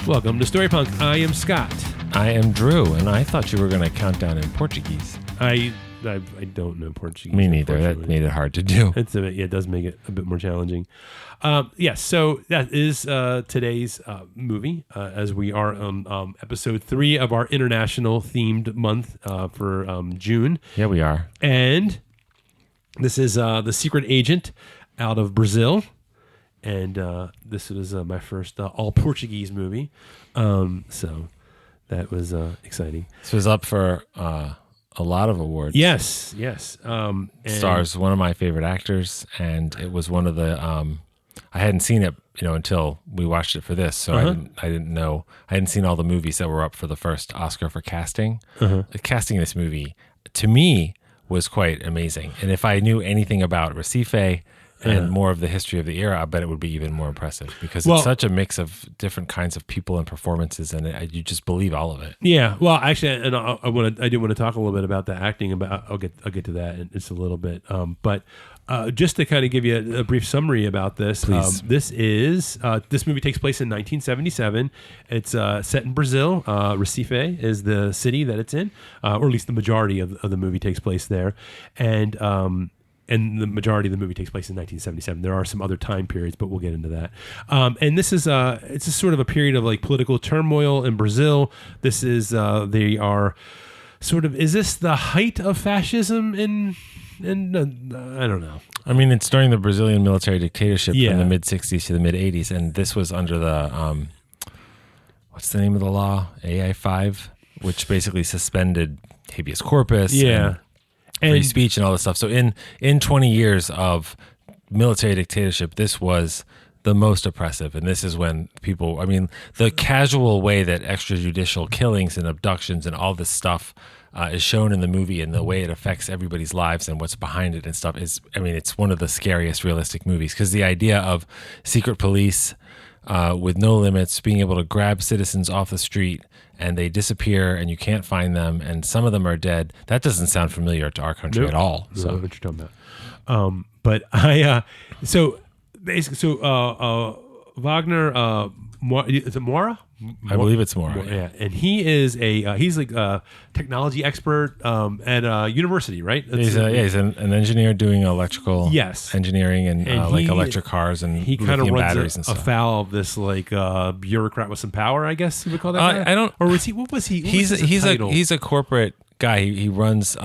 Welcome to Story Punk. I am Scott. I am Drew, and I thought you were going to count down in Portuguese. I don't know Portuguese. Me neither. That made it hard to do. It does make it a bit more challenging. Yes, so that is today's movie, as we are on episode 3 of our international themed month for June. Yeah, we are. And this is The Secret Agent out of Brazil. And this was my first all-Portuguese movie. So that was exciting. This was up for a lot of awards. Yes. And stars one of my favorite actors, and it was one of the... I hadn't seen it, until we watched it for this, so I didn't know. I hadn't seen all the movies that were up for the first Oscar for casting. Casting this movie, to me, was quite amazing. And if I knew anything about Recife and more of the history of the era, I bet it would be even more impressive because it's such a mix of different kinds of people and performances, and you just believe all of it. Yeah, well, actually, and I do want to talk a little bit about the acting. I'll get to that in just a little bit. But just to kind of give you a brief summary about this, this movie takes place in 1977. It's set in Brazil. Recife is the city that it's in, or at least the majority of the movie takes place there, and the majority of the movie takes place in 1977. There are some other time periods, but we'll get into that. And this is it's a sort of a period of like political turmoil in Brazil. This is they are sort of, is this the height of fascism in I don't know. I mean, it's during the Brazilian military dictatorship from the mid 60s to the mid 80s, and this was under the what's the name of the law? AI5, which basically suspended habeas corpus. And free speech and all this stuff. So in 20 years of military dictatorship, this was the most oppressive. And this is when people, the casual way that extrajudicial killings and abductions and all this stuff is shown in the movie, and the way it affects everybody's lives and what's behind it and stuff is, it's one of the scariest realistic movies, because the idea of secret police with no limits being able to grab citizens off the street and they disappear and you can't find them, and some of them are dead. That doesn't sound familiar to our country at all. So what you're talking about. But Wagner, is it Moura? I believe it's Moura. Yeah, and he is he's like a technology expert at a university, right? He's an engineer doing electrical engineering and like electric cars, and he kind of runs runs afoul of this like bureaucrat with some power, I guess you would call that. I don't. Or was he? What was he? He's a corporate guy. He runs.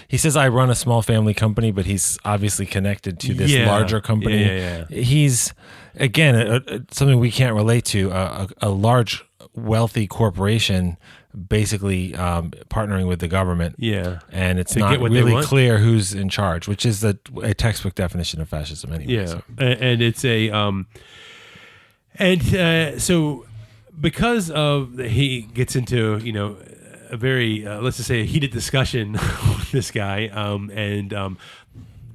He says, "I run a small family company," but he's obviously connected to this larger company. Yeah. He's again something we can't relate to. A large, wealthy corporation basically partnering with the government. Yeah, and it's not really clear who's in charge, which is a textbook definition of fascism anyway. Yeah, so. And it's so because of he gets into a very let's just say a heated discussion with this guy,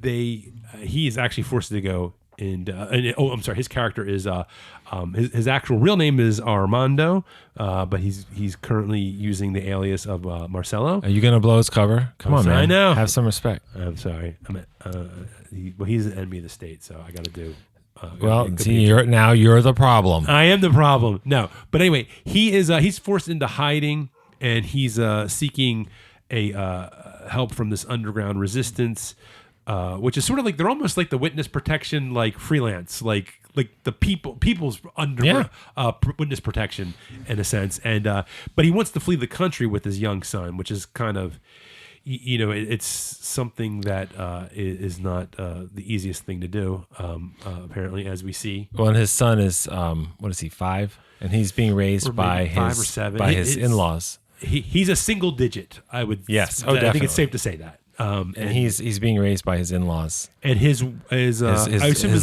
he is actually forced to go his character is his actual real name is Armando, but he's currently using the alias of Marcelo. Are you gonna blow his cover? Come on, man. I know. Have some respect. I'm sorry. He's an enemy of the state, so I got to do. You're the problem. I am the problem. No, but anyway, he is he's forced into hiding, and he's seeking help from this underground resistance, which is sort of like they're almost like the witness protection, like freelance, like the people's witness protection in a sense, and but he wants to flee the country with his young son, which is kind of. It's something that is not the easiest thing to do, apparently, as we see. Well, and his son is, what is he, 5? And he's being raised by his in-laws. He's a single digit, I would. Yes, I think it's safe to say that. And he's being raised by his in-laws and his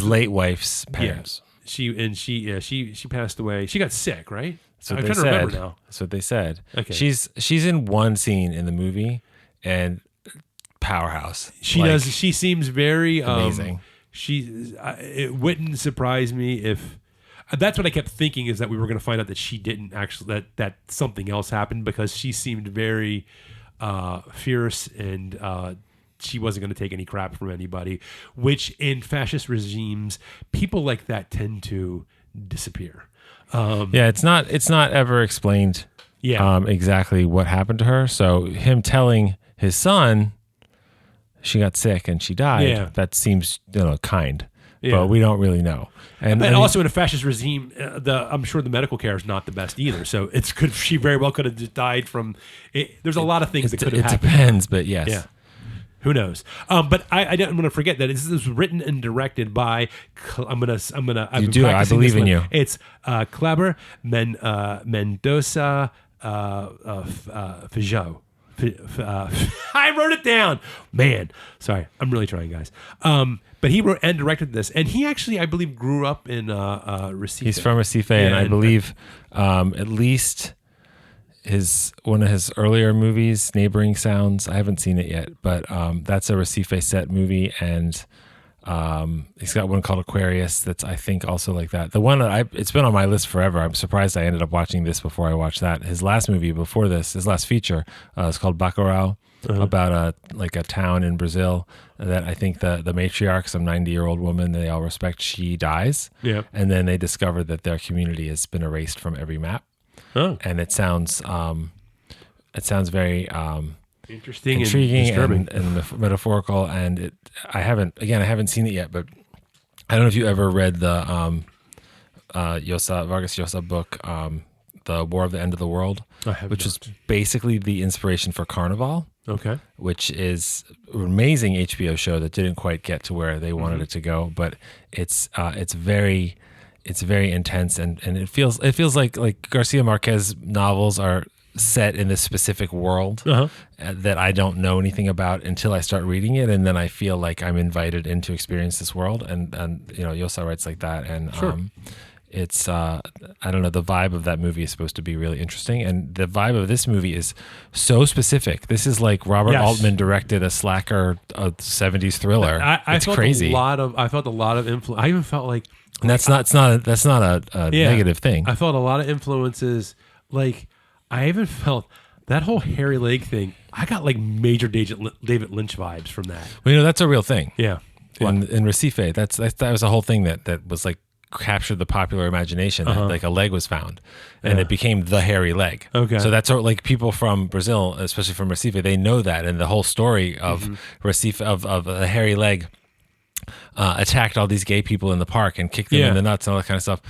late wife's parents. Yeah, she passed away. She got sick, right? So I'm trying to remember now. That's what they said. Okay. She's in one scene in the movie. And powerhouse. She does. She seems very amazing. It wouldn't surprise me if. That's what I kept thinking, is that we were going to find out that she didn't actually that something else happened, because she seemed very fierce, and she wasn't going to take any crap from anybody. Which in fascist regimes, people like that tend to disappear. It's not ever explained. Exactly what happened to her. So him telling his son she got sick and she died. That seems kind. But we don't really know. And also in a fascist regime, I'm sure the medical care is not the best either. So she very well could have just died from. There's a lot of things that could have happened. It depends, but yes. Yeah. Who knows? But I don't want to forget that this is written and directed by. I'm gonna. You do. I believe in you. It's Kleber Mendonça Filho. I wrote it down. Man, sorry. I'm really trying, guys. But he wrote and directed this, and he actually, I believe, grew up in Recife. He's from Recife, and I believe at least one of his earlier movies, Neighboring Sounds. I haven't seen it yet, but that's a Recife set movie, and he's got one called Aquarius that's I think also like that. The one that it's been on my list forever. I'm surprised I ended up watching this before I watched that. His last movie before this, his last feature, is called Bacurau. About a town in Brazil that I think the matriarch, some 90-year-old woman they all respect, she dies. Yeah. And then they discover that their community has been erased from every map. Oh. And it sounds very interesting, intriguing, and metaphorical. And I haven't seen it yet, but I don't know if you ever read the Vargas Llosa book, The War of the End of the World, which is basically the inspiration for Carnival. Okay. Which is an amazing HBO show that didn't quite get to where they wanted it to go, but it's very intense, and it feels like Garcia Marquez novels are set in this specific world that I don't know anything about until I start reading it, and then I feel like I'm invited in to experience this world, and Llosa writes like that, and it's I don't know, the vibe of that movie is supposed to be really interesting, and the vibe of this movie is so specific. This is like Robert Altman directed a slacker, a 70s thriller. It's crazy. I felt a lot of influence. I even felt like, and that's not a negative thing. I felt a lot of influences. Like I even felt that whole hairy leg thing. I got like major David Lynch vibes from that. Well, that's a real thing. Yeah. In Recife, that was a whole thing that was like captured the popular imagination. Like a leg was found, and it became the hairy leg. Okay, so that's like people from Brazil, especially from Recife, they know that, and the whole story of Recife of a hairy leg attacked all these gay people in the park and kicked them in the nuts and all that kind of stuff.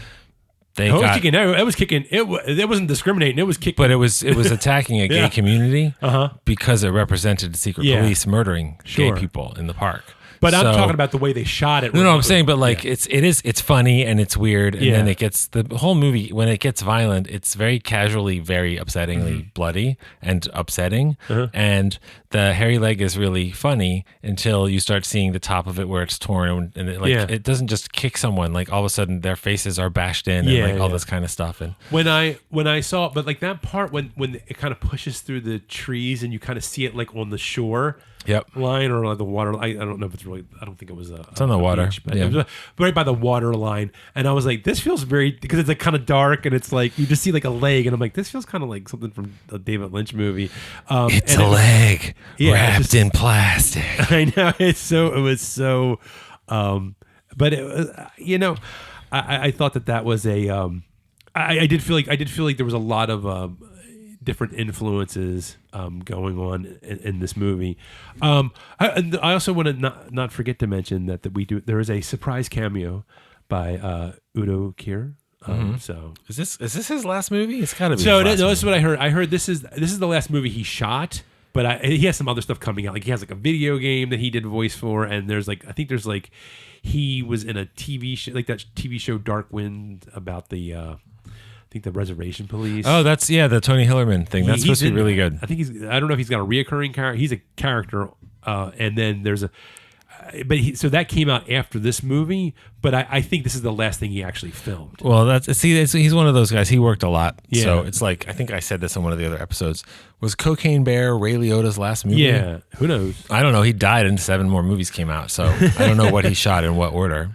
It was kicking. It wasn't discriminating. It was kicking. But it was attacking a gay community because it represented secret police murdering gay people in the park. But I'm talking about the way they shot it. No, I'm saying, but like it's funny and it's weird, and then it gets the whole movie when it gets violent. It's very casually, very upsettingly bloody and upsetting, and the hairy leg is really funny until you start seeing the top of it where it's torn, and it doesn't just kick someone. Like all of a sudden their faces are bashed in, and all this kind of stuff. And when I saw, but like that part when it kind of pushes through the trees and you kind of see it like on the shore. Line or like the water. I don't know if it's really. I don't think it was. It's on the water, beach, but it was right by the water line. And I was like, this feels very, because it's like kind of dark and it's like you just see like a leg, and I'm like, this feels kind of like something from a David Lynch movie. It's a leg wrapped in plastic. I know it was so. But it was, I thought that was a. I did feel like there was a lot of different influences going on in this movie. I also want to not forget to mention that there is a surprise cameo by Udo Kier. So is this his last movie? It's gotta be. So this is what I heard. I heard this is the last movie he shot, but he has some other stuff coming out. Like he has like a video game that he did voice for, and there's like he was in a TV show, like that TV show Dark Wind about the. I think the Reservation Police. Oh, that's the Tony Hillerman thing. That's supposed to be really good. I think I don't know if he's got a reoccurring character. He's a character, and then there's so that came out after this movie. But I think this is the last thing he actually filmed. Well, he's one of those guys. He worked a lot. Yeah. So it's like, I think I said this in one of the other episodes. Was Cocaine Bear Ray Liotta's last movie? Yeah, who knows? I don't know. He died and 7 more movies came out. So I don't know what he shot in what order.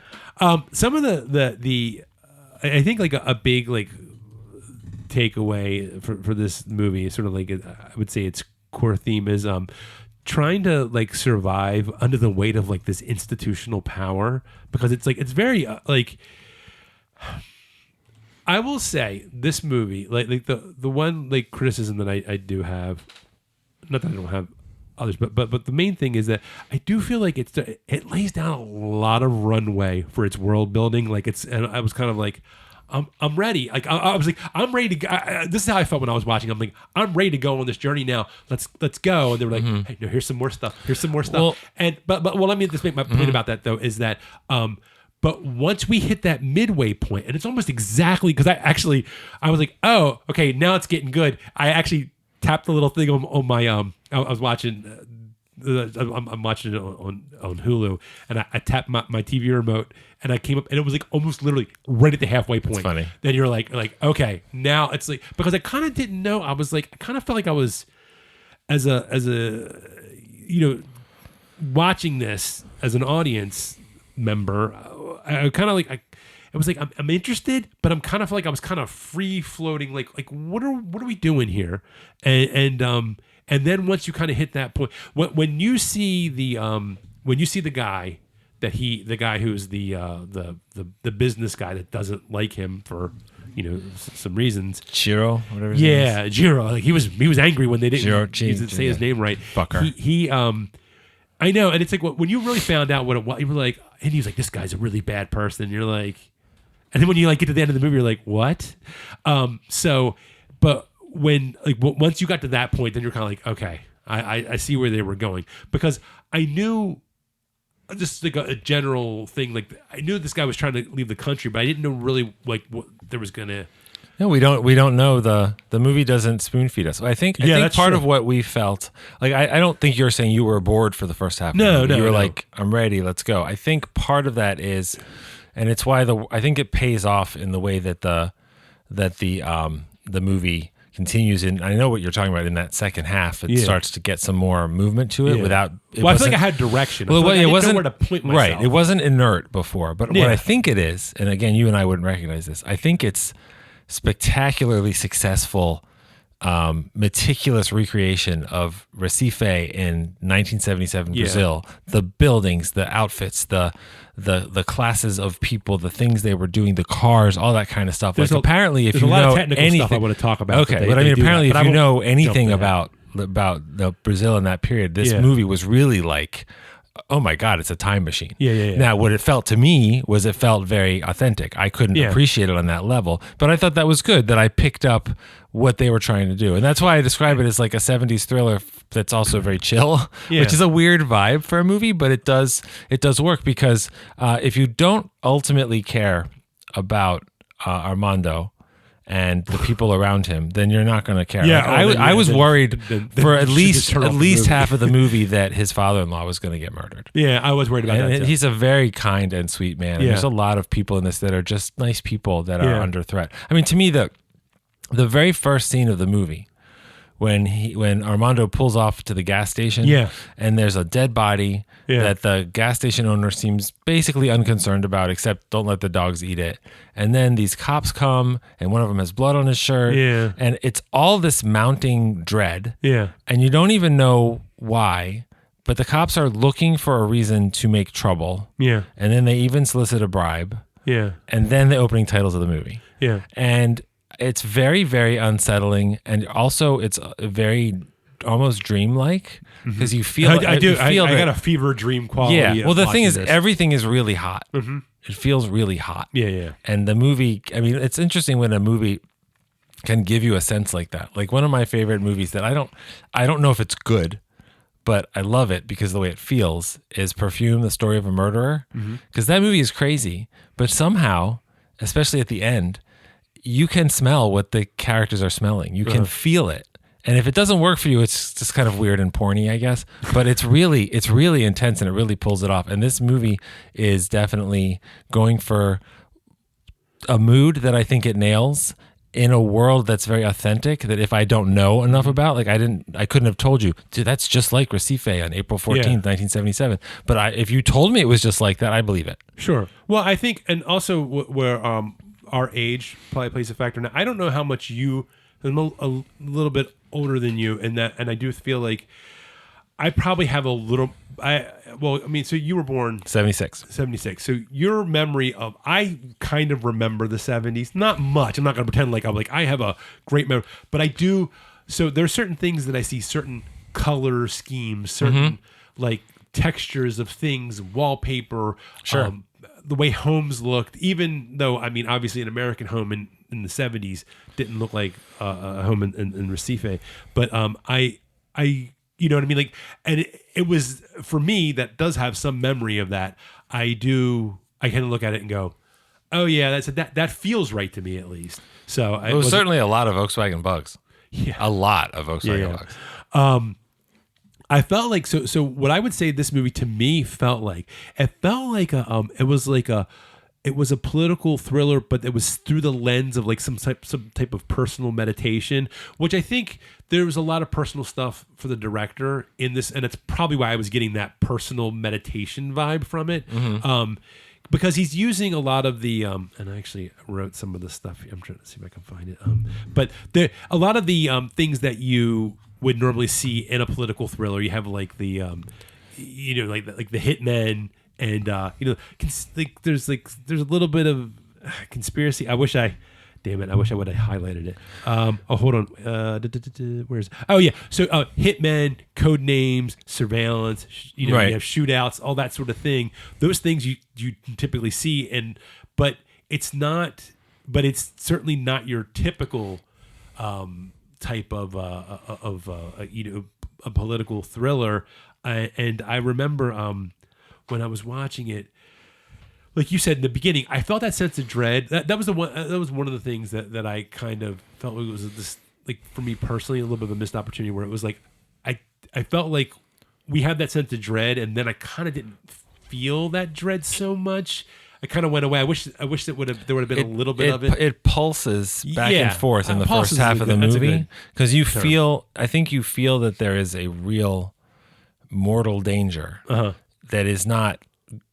Some of the I think like a big like takeaway for this movie is sort of like, I would say its core theme is trying to like survive under the weight of like this institutional power, because it's like it's very like I will say this movie, like the one like criticism that I do have, not that I don't have others, but the main thing is that I do feel like it lays down a lot of runway for its world building. Like and I was kind of like, I'm ready. Like I was like, I'm ready to go. This is how I felt when I was watching. I'm like, I'm ready to go on this journey now. Let's go. And they were like, hey, no, here's some more stuff. Here's some more stuff. Well, and but let me just make my point about that though is that but once we hit that midway point, and it's almost exactly because I was like, oh, okay, now it's getting good. I actually tapped the little thing on my I was watching. I'm watching it on Hulu, and I tapped my TV remote, and I came up, and it was like almost literally right at the halfway point. It's funny. Then you're like okay, now it's like because I kind of didn't know. I kind of felt like I was as a watching this as an audience member. I kind of like it was like I'm interested, but I'm kind of like I was kind of free floating. Like what are we doing here? And then once you kind of hit that point, when you see the guy the guy who's the business guy that doesn't like him for some reasons, Jiro, whatever. His name is. Jiro, like he was angry when they didn't say his name right. Fucker. He I know, and it's like when you really found out what it was, you were like, and he was like, this guy's a really bad person. You're like, and then when you like get to the end of the movie, you're like, what? But when once you got to that point, then you're kind of like, okay, I see where they were going, because I knew just like a general thing, like I knew this guy was trying to leave the country, but I didn't know really like what there was gonna. No, we don't know. The movie doesn't spoon feed us. I think part true. of what we felt, like I don't think you're saying you were bored for the first half. No, you were no. like, I'm ready, let's go. I think part of that is, and it's why I think it pays off in the way that the movie continues in. I know what you're talking about in that second half. It starts to get some more movement to it without. Well, I feel like I had direction. Well, I it wasn't know where to point myself. Right. It wasn't inert before, but what I think it is, and again, you and I wouldn't recognize this. I think it's spectacularly successful, meticulous recreation of Recife in 1977 Brazil. The buildings, the outfits, the classes of people, the things they were doing, the cars, all that kind of stuff. Like apparently, if you know anything, stuff I want to talk about. Okay, but I mean, apparently, if you know anything about the Brazil in that period, this movie was really like, oh my God, it's a time machine. Yeah. Now, what it felt to me was it felt very authentic. I couldn't appreciate it on that level, but I thought that was good that I picked up what they were trying to do. And that's why I describe it as like a 70s thriller that's also very chill, which is a weird vibe for a movie, but it does work because if you don't ultimately care about Armando and the people around him, then you're not going to care. Yeah, I was worried for at least movie. half of the movie that his father-in-law was going to get murdered. Yeah, I was worried about that too. He's a very kind and sweet man. And there's a lot of people in this that are just nice people that are under threat. I mean, to me, the very first scene of the movie, when Armando pulls off to the gas station, and there's a dead body that the gas station owner seems basically unconcerned about, except don't let the dogs eat it. And then these cops come, and one of them has blood on his shirt, and it's all this mounting dread, and you don't even know why, but the cops are looking for a reason to make trouble, and then they even solicit a bribe, and then the opening titles of the movie, and it's very, very unsettling, and also it's very almost dreamlike because you feel. I got a fever dream quality. Yeah. Well, the thing is, this. everything is really hot. Mm-hmm. It feels really hot. Yeah. And the movie. I mean, it's interesting when a movie can give you a sense like that. Like one of my favorite movies that I don't know if it's good, but I love it because of the way it feels is Perfume: The Story of a Murderer. Because that movie is crazy, but somehow, especially at the end, you can smell what the characters are smelling. You can feel it. And if it doesn't work for you, it's just kind of weird and porny, I guess. But it's really intense and it really pulls it off. And this movie is definitely going for a mood that I think it nails in a world that's very authentic, that if I don't know enough about, like I couldn't have told you, dude, that's just like Recife on April 14th, 1977. But if you told me it was just like that, I believe it. Sure. Well, I think, and also where our age probably plays a factor. Now, I don't know how much I'm a little bit older than you, and I do feel like I probably have a little. So you were born 76. 76. So your memory of, I kind of remember the 70s. Not much. I'm not going to pretend like I have a great memory, but I do. So there are certain things that I see, certain color schemes, certain like textures of things, wallpaper, Sure. The way homes looked, even though, I mean, obviously an American home in the 70s didn't look like a home in Recife, but I you know what I mean? Like, and it was, for me, that does have some memory of that. I kind of look at it and go, oh yeah, that feels right to me, at least. So it was certainly a lot of Volkswagen Bugs. Yeah. A lot of Volkswagen Bugs. I felt like, so what I would say this movie to me felt like, it was a political thriller, but it was through the lens of like some type of personal meditation, which I think there was a lot of personal stuff for the director in this, and it's probably why I was getting that personal meditation vibe from it. Because he's using a lot of the, and I actually wrote some of the stuff. I'm trying to see if I can find it. But a lot of the things that you would normally see in a political thriller, you have like the, like the hitmen. And there's a little bit of conspiracy. I wish I would have highlighted it. Hold on. Where is it? Oh yeah. So hitmen, code names, surveillance. You have shootouts, all that sort of thing. Those things you typically see, but it's certainly not your typical type of a political thriller. And I remember. When I was watching it, like you said in the beginning, I felt that sense of dread. That was one of the things that I kind of felt like it was this, like, for me personally, a little bit of a missed opportunity, where it was like I felt like we had that sense of dread, and then I kind of didn't feel that dread so much. I kind of went away. I wish there would have been a little bit of it. It pulses back and forth in the first half of the movie, because you feel that there is a real mortal danger. That is not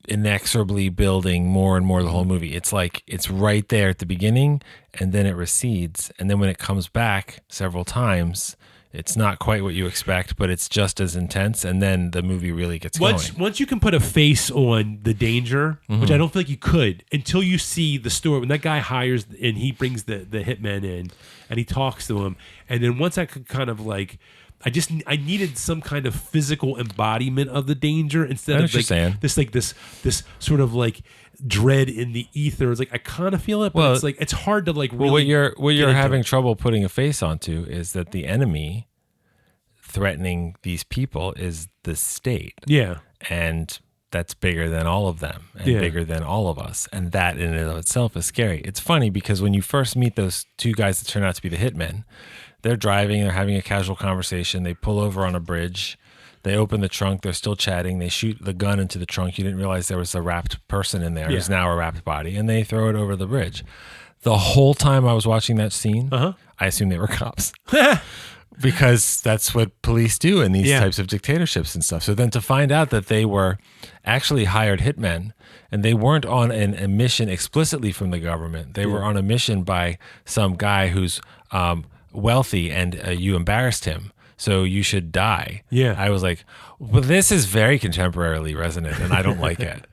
inexorably building more and more the whole movie. It's like it's right there at the beginning, and then it recedes, and then when it comes back several times, it's not quite what you expect, but it's just as intense, and then the movie really gets going. Once you can put a face on the danger, which I don't feel like you could until you see the story, when that guy hires and he brings the hitman in and he talks to him, and then once I could kind of like, I needed some kind of physical embodiment of the danger instead of like this sort of like dread in the ether. It's like I kind of feel it, but it's like it's hard to like. Well, really what you're having trouble putting a face onto is that the enemy threatening these people is the state. Yeah, and that's bigger than all of them and bigger than all of us, and that in and of itself is scary. It's funny because when you first meet those two guys that turn out to be the hitmen. They're driving, they're having a casual conversation. They pull over on a bridge. They open the trunk. They're still chatting. They shoot the gun into the trunk. You didn't realize there was a wrapped person in there. There's now a wrapped body. And they throw it over the bridge. The whole time I was watching that scene, I assumed they were cops. Because that's what police do in these types of dictatorships and stuff. So then to find out that they were actually hired hitmen, and they weren't on a mission explicitly from the government. They were on a mission by some guy who's... wealthy, and you embarrassed him, so you should die. I was like, well, this is very contemporarily resonant, and I don't like it.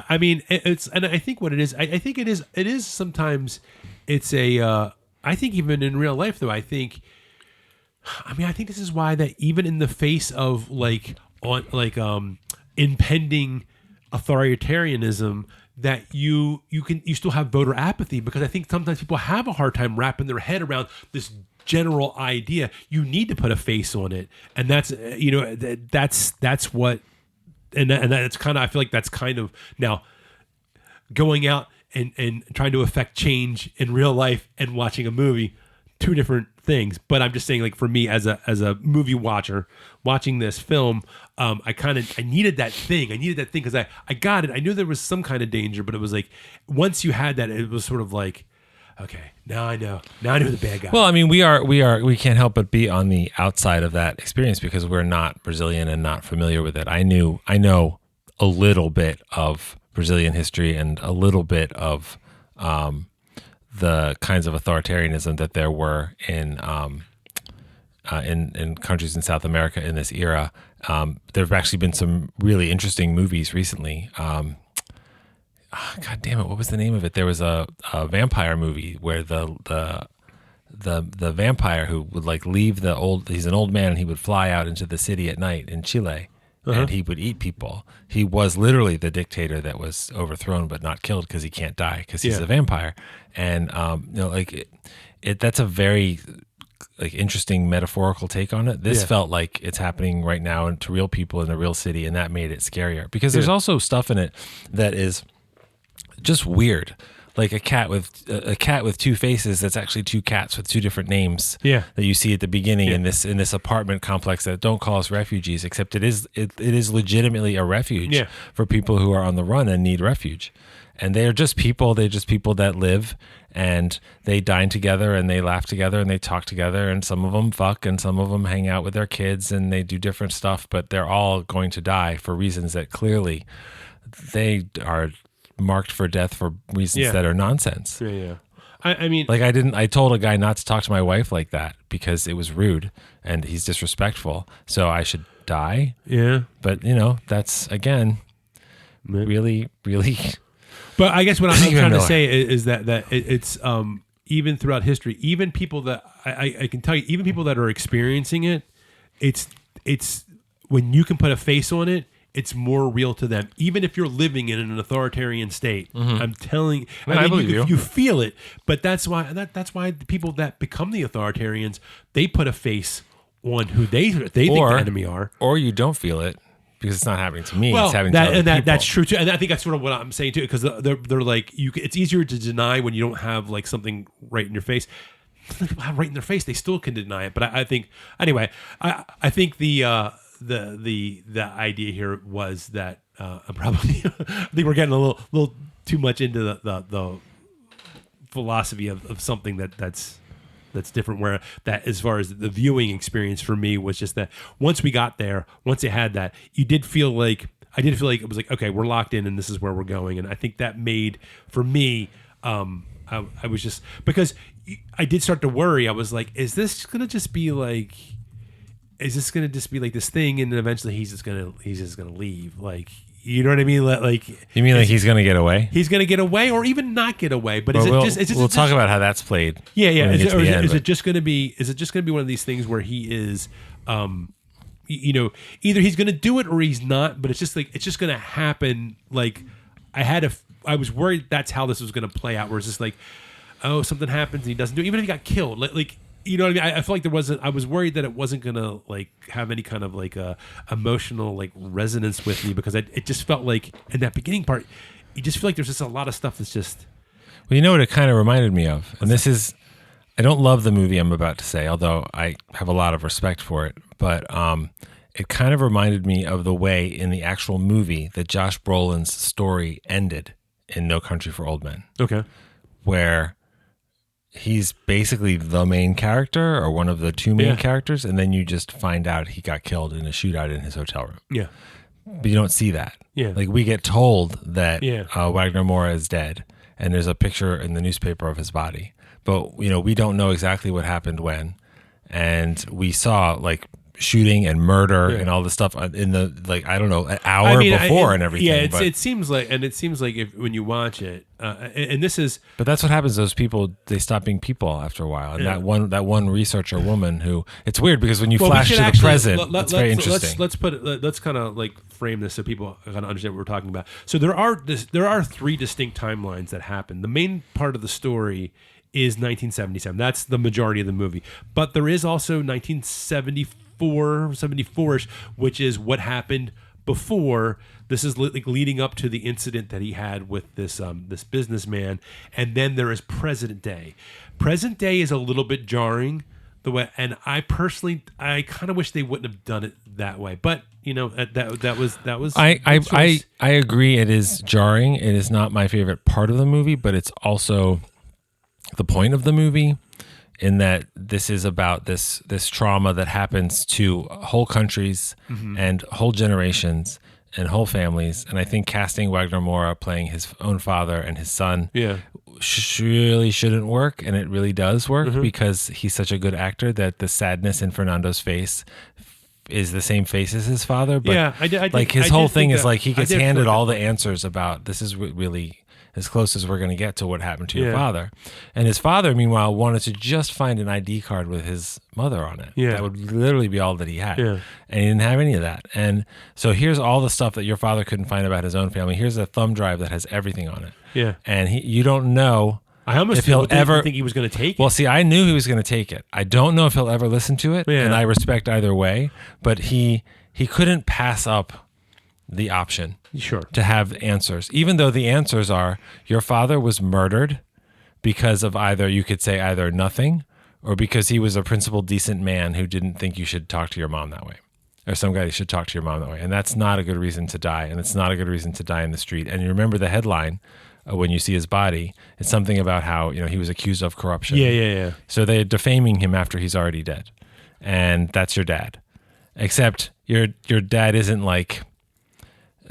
I mean, and I think what it is, I think it is sometimes it's a I think even in real life though, I think this is why that even in the face of impending authoritarianism, that you still have voter apathy, because I think sometimes people have a hard time wrapping their head around this general idea. You need to put a face on it, and that's what, and that's kind of, I feel like that's kind of now going out and trying to affect change in real life and watching a movie, two different things. But I'm just saying, like, for me as a movie watcher watching this film, I needed that thing. Because I got it. I knew there was some kind of danger, but it was like once you had that, it was sort of like, okay, now I know the bad guy. Well, I mean, we can't help but be on the outside of that experience because we're not Brazilian and not familiar with it. I know a little bit of Brazilian history and a little bit of the kinds of authoritarianism that there were in in countries in South America in this era. There have actually been some really interesting movies recently. God damn it, what was the name of it? There was a vampire movie where the vampire who would like leave he's an old man and he would fly out into the city at night in Chile. And he would eat people. He was literally the dictator that was overthrown but not killed because he can't die because he's a vampire. And that's a very like interesting metaphorical take on it. This felt like it's happening right now to real people in a real city, and that made it scarier because there's also stuff in it that is just weird. Like a cat with two faces that's actually two cats with two different names that you see at the beginning in this apartment complex that don't call us refugees, except it is legitimately a refuge for people who are on the run and need refuge. And they're just people that live and they dine together and they laugh together and they talk together, and some of them fuck and some of them hang out with their kids and they do different stuff, but they're all going to die for reasons that clearly they are marked for death for reasons that are nonsense. I mean, like I told a guy not to talk to my wife like that because it was rude and he's disrespectful, so I should die. But that's again really but I guess what I'm trying to say is that it's even throughout history, even people that I can tell you, even people that are experiencing it, it's when you can put a face on it, it's more real to them, even if you're living in an authoritarian state. I'm telling. I mean, you feel it, but that's why the people that become the authoritarians, they put a face on who they think the enemy are, or you don't feel it because it's not happening to me. It's happening to other people. That's true too, and I think that's sort of what I'm saying too, because they're like it's easier to deny when you don't have like something right in your face. Right in their face, they still can deny it. But I think anyway. I think the idea here was that I think we're getting a little too much into the philosophy of something that's different, where that as far as the viewing experience for me was just that once we got there, once it had that, I did feel like it was like, okay, we're locked in and this is where we're going. And I think that made for me I was just, because I did start to worry. I was like, is this going to just be like this thing, and then eventually he's just gonna leave, like, you know what I mean? Like, you mean like he's gonna get away? He's gonna get away, or even not get away. But we'll talk about how that's played. Yeah. Is it just gonna be one of these things where he is, either he's gonna do it or he's not? But it's just gonna happen. Like, I was worried that's how this was gonna play out. Where it's just like, oh, something happens and he doesn't do it, even if he got killed. Like. You know what I mean? I feel like I was worried that it wasn't going to like have any kind of like emotional like resonance with me, because it just felt like in that beginning part, you just feel like there's just a lot of stuff that's just. Well, you know what it kind of reminded me of? And this is, I don't love the movie I'm about to say, although I have a lot of respect for it, but it kind of reminded me of the way in the actual movie that Josh Brolin's story ended in No Country for Old Men. Okay. Where he's basically the main character or one of the two main characters, and then you just find out he got killed in a shootout in his hotel room. Yeah. But you don't see that. Yeah. Like, we get told that Wagner Moura is dead, and there's a picture in the newspaper of his body. But, we don't know exactly what happened when. And we saw, like, shooting and murder and all this stuff in the, like, I don't know, an hour before and everything. Yeah, it seems like if when you watch it, and this is, but that's what happens. Those people, they stop being people after a while. And that one researcher woman who, it's weird because when you flash to the present, it's very interesting. Let's kind of like frame this so people kind of understand what we're talking about. So there are three distinct timelines that happen. The main part of the story is 1977. That's the majority of the movie. But there is also 74-ish, which is what happened before. This is like leading up to the incident that he had with this businessman, and then there is present day. Present day is a little bit jarring the way, and I personally kind of wish they wouldn't have done it that way. But that was. I agree. It is jarring. It is not my favorite part of the movie, but it's also the point of the movie, in that this is about this trauma that happens to whole countries and whole generations and whole families. And I think casting Wagner Moura playing his own father and his son really shouldn't work. And it really does work because he's such a good actor that the sadness in Fernando's face is the same face as his father. But like his whole thing is like he gets handed all the answers about this is really as close as we're going to get to what happened to your father. And his father, meanwhile, wanted to just find an ID card with his mother on it. That would literally be all that he had. And he didn't have any of that. And so here's all the stuff that your father couldn't find about his own family. Here's a thumb drive that has everything on it. And you don't know I almost if he'll ever think he was going to take it. Well, see, I knew he was going to take it. I don't know if he'll ever listen to it, and I respect either way, but he couldn't pass up the option to have answers, even though the answers are your father was murdered because of you could say either nothing or because he was a principled, decent man who didn't think you should talk to your mom that way, or some guy you should talk to your mom that way. And that's not a good reason to die. And it's not a good reason to die in the street. And you remember the headline when you see his body, it's something about how, he was accused of corruption. So they're defaming him after he's already dead. And that's your dad. Except your dad isn't like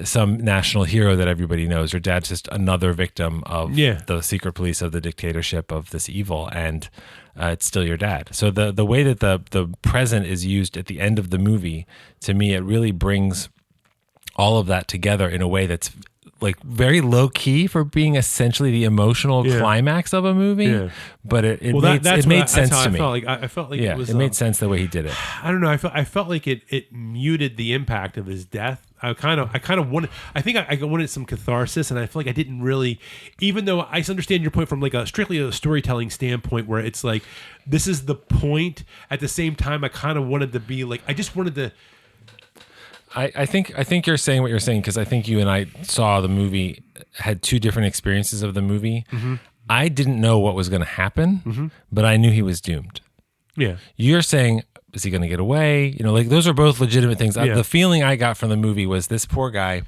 some national hero that everybody knows. Your dad's just another victim of the secret police, of the dictatorship, of this evil, and it's still your dad. So the way that the present is used at the end of the movie, to me, it really brings all of that together in a way that's like very low key for being essentially the emotional climax of a movie. But it made sense to me. I felt like it was, it made sense the way he did it. I don't know. I felt like it muted the impact of his death. I kind of wanted. I think I wanted some catharsis, and I feel like I didn't really. Even though I understand your point from like strictly a storytelling standpoint, where it's like this is the point. At the same time, I kind of wanted to be like I just wanted to. I think you're saying what you're saying because I think you and I saw the movie, had two different experiences of the movie. I didn't know what was going to happen, but I knew he was doomed. You're saying, is he going to get away? Like those are both legitimate things. The feeling I got from the movie was this poor guy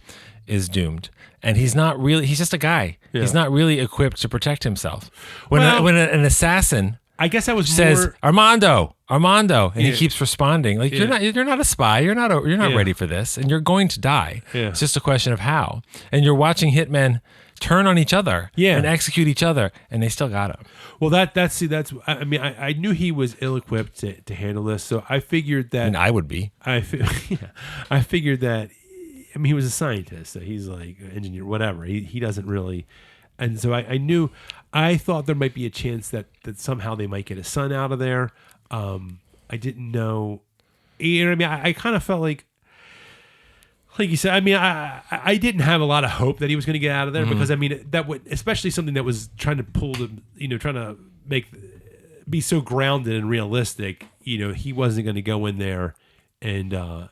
is doomed. And he's just a guy. He's not really equipped to protect himself. When an assassin I guess I was says Armando, and he keeps responding like you're not a spy, you're not ready for this, and you're going to die. It's just a question of how. And you're watching hitmen turn on each other and execute each other, and they still got him. Well, I knew he was ill-equipped to handle this, so I figured that. And I would be. I figured that. He was a scientist, so he's like an engineer, whatever. He doesn't really, and so I knew. I thought there might be a chance that somehow they might get his son out of there. I didn't know. I kind of felt like you said. I didn't have a lot of hope that he was going to get out of there because that would, especially something that was trying to pull them, trying to be so grounded and realistic. He wasn't going to go in there and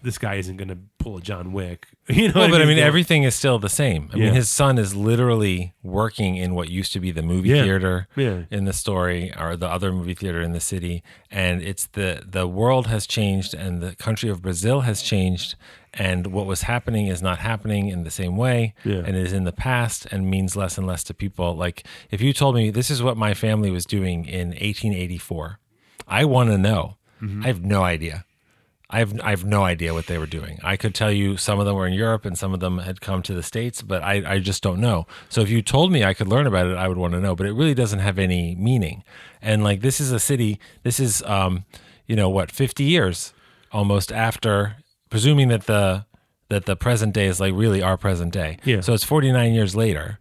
this guy isn't going to pull a John Wick. Everything is still the same. His son is literally working in what used to be the movie theater in the story, or the other movie theater in the city. And it's the world has changed, and the country of Brazil has changed, and what was happening is not happening in the same way, and it is in the past and means less and less to people. Like if you told me this is what my family was doing in 1884, I want to know. I have no idea. I have no idea what they were doing. I could tell you some of them were in Europe and some of them had come to the States, but I just don't know. So if you told me I could learn about it, I would want to know, but it really doesn't have any meaning. And like, this is a city, this is, 50 years almost after, presuming that the present day is like really our present day. So it's 49 years later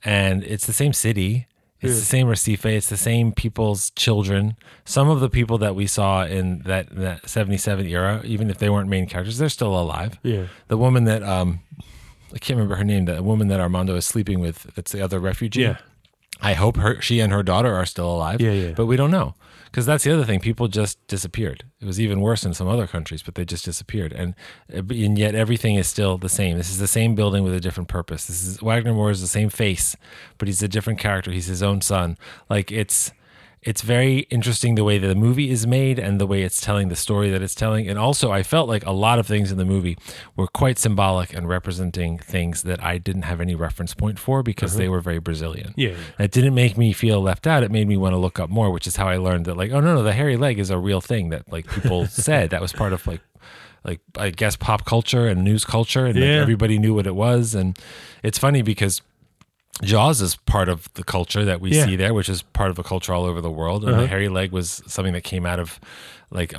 and it's the same city. It's the same Recife. It's the same people's children. Some of the people that we saw in that 77 era, even if they weren't main characters, they're still alive. The woman that, I can't remember her name, the woman that Armando is sleeping with, that's the other refugee. I hope she and her daughter are still alive, but we don't know. Because that's the other thing. People just disappeared. It was even worse in some other countries, but they just disappeared. And yet everything is still the same. This is the same building with a different purpose. Wagner Moura is the same face, but he's a different character. He's his own son. Like it's it's very interesting the way that the movie is made and the way it's telling the story that it's telling. And also, I felt like a lot of things in the movie were quite symbolic and representing things that I didn't have any reference point for because they were very Brazilian. Yeah. It didn't make me feel left out. It made me want to look up more, which is how I learned that, like, oh, no, the hairy leg is a real thing that, like, people said. That was part of, like I guess, pop culture and news culture. And like, everybody knew what it was. And it's funny because Jaws is part of the culture that we see there, which is part of the culture all over the world. And the hairy leg was something that came out of like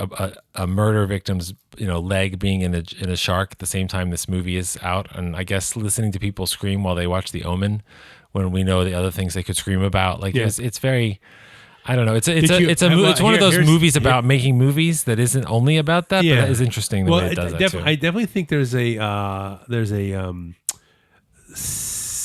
a murder victim's, leg being in a shark at the same time this movie is out. And I guess listening to people scream while they watch The Omen, when we know the other things they could scream about, like it's very, I don't know. It's one of those movies about making movies that isn't only about that, but that is interesting the way it does that too. I definitely think there's a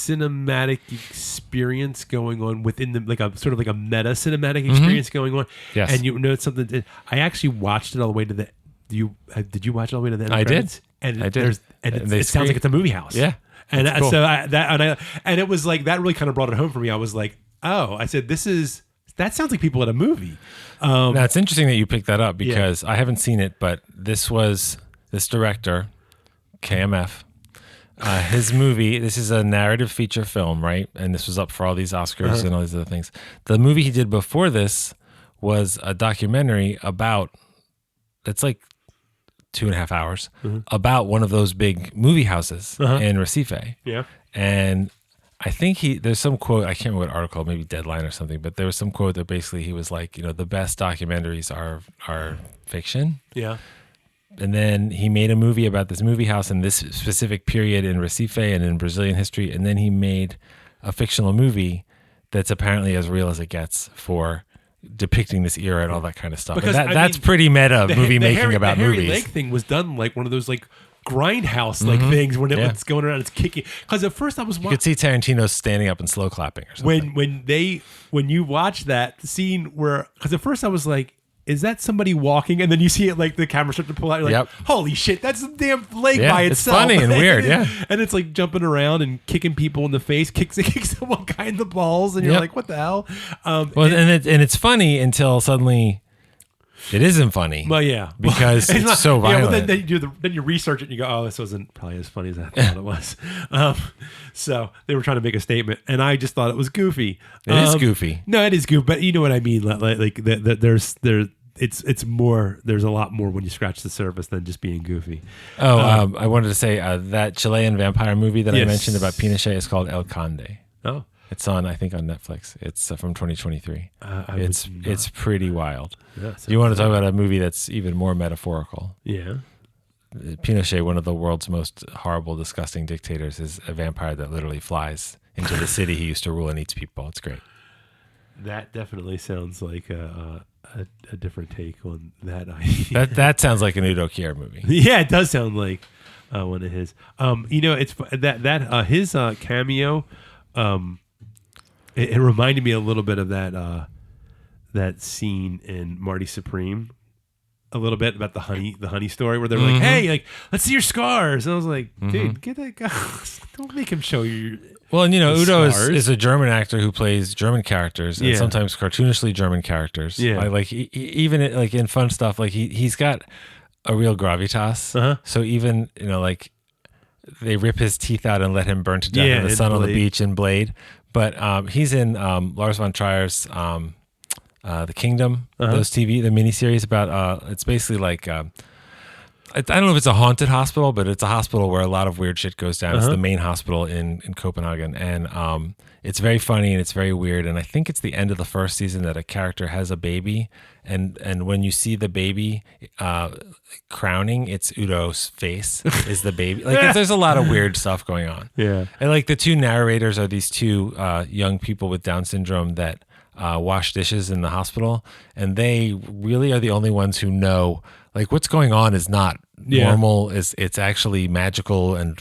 cinematic experience going on within the, like a sort of like a meta cinematic experience going on. Yes. And you know something. I actually watched it all the way to the. Did you watch it all the way to the end? I did. And I did. It sounds like it's a movie house. Yeah. And cool. so and it was like that really kind of brought it home for me. I was like, oh, I said that sounds like people at a movie. Now it's interesting that you picked that up because I haven't seen it, but this director, KMF. His movie, this is a narrative feature film, right? And this was up for all these Oscars and all these other things. The movie he did before this was a documentary about, it's like 2.5 hours, about one of those big movie houses in Recife. Yeah. And I think there's some quote, I can't remember what article, maybe Deadline or something, but there was some quote that basically he was like, the best documentaries are fiction. Yeah. And then he made a movie about this movie house in this specific period in Recife and in Brazilian history. And then he made a fictional movie that's apparently as real as it gets for depicting this era and all that kind of stuff. Because, that's pretty meta movie making about movies. The Harry Lake thing was done like one of those like grindhouse like things when it's going around, it's kicking. Because at first I was watching. You could see Tarantino standing up and slow clapping or something. When you watch that scene where, because at first I was like, is that somebody walking? And then you see it like the camera start to pull out. You're like, holy shit, that's a damn lake by itself. It's funny and weird, And it's like jumping around and kicking people in the face, kicks one guy in the balls, and you're like, what the hell? And it's funny until suddenly it isn't funny. Well, yeah. Because it's so violent. Yeah, well, then you research it and you go, oh, this wasn't probably as funny as I thought it was. So they were trying to make a statement, and I just thought it was goofy. It is goofy. No, it is goofy, but you know what I mean. Like it's more. There's a lot more when you scratch the surface than just being goofy. I wanted to say that Chilean vampire movie that I mentioned about Pinochet is called El Conde. Oh, it's on Netflix. It's from 2023. It's pretty wild. Yeah, you want to talk about a movie that's even more metaphorical? Yeah. Pinochet, one of the world's most horrible, disgusting dictators, is a vampire that literally flies into the city he used to rule and eats people. It's great. That definitely sounds like a different take on that idea. That sounds like an Udo Kier movie. Yeah, it does sound like one of his. It's that his cameo. It reminded me a little bit of that scene in Marty Supreme. A little bit about the honey story where they're like, hey, like, let's see your scars. And I was like, dude, get that guy. Don't make him show you. Well, and Udo is a German actor who plays German characters and sometimes cartoonishly German characters. Yeah. Even like in fun stuff, like he's got a real gravitas. So even, like they rip his teeth out and let him burn to death in the sun on the beach in Blade. But he's in Lars von Trier's The Kingdom, the miniseries about, it's basically like, I don't know if it's a haunted hospital, but it's a hospital where a lot of weird shit goes down. It's the main hospital in Copenhagen. And it's very funny and it's very weird. And I think it's the end of the first season that a character has a baby. And when you see the baby crowning, it's Udo's face is the baby. Like there's a lot of weird stuff going on. Yeah. And like the two narrators are these two young people with Down syndrome that wash dishes in the hospital. And they really are the only ones who know like what's going on is not normal. It's actually magical and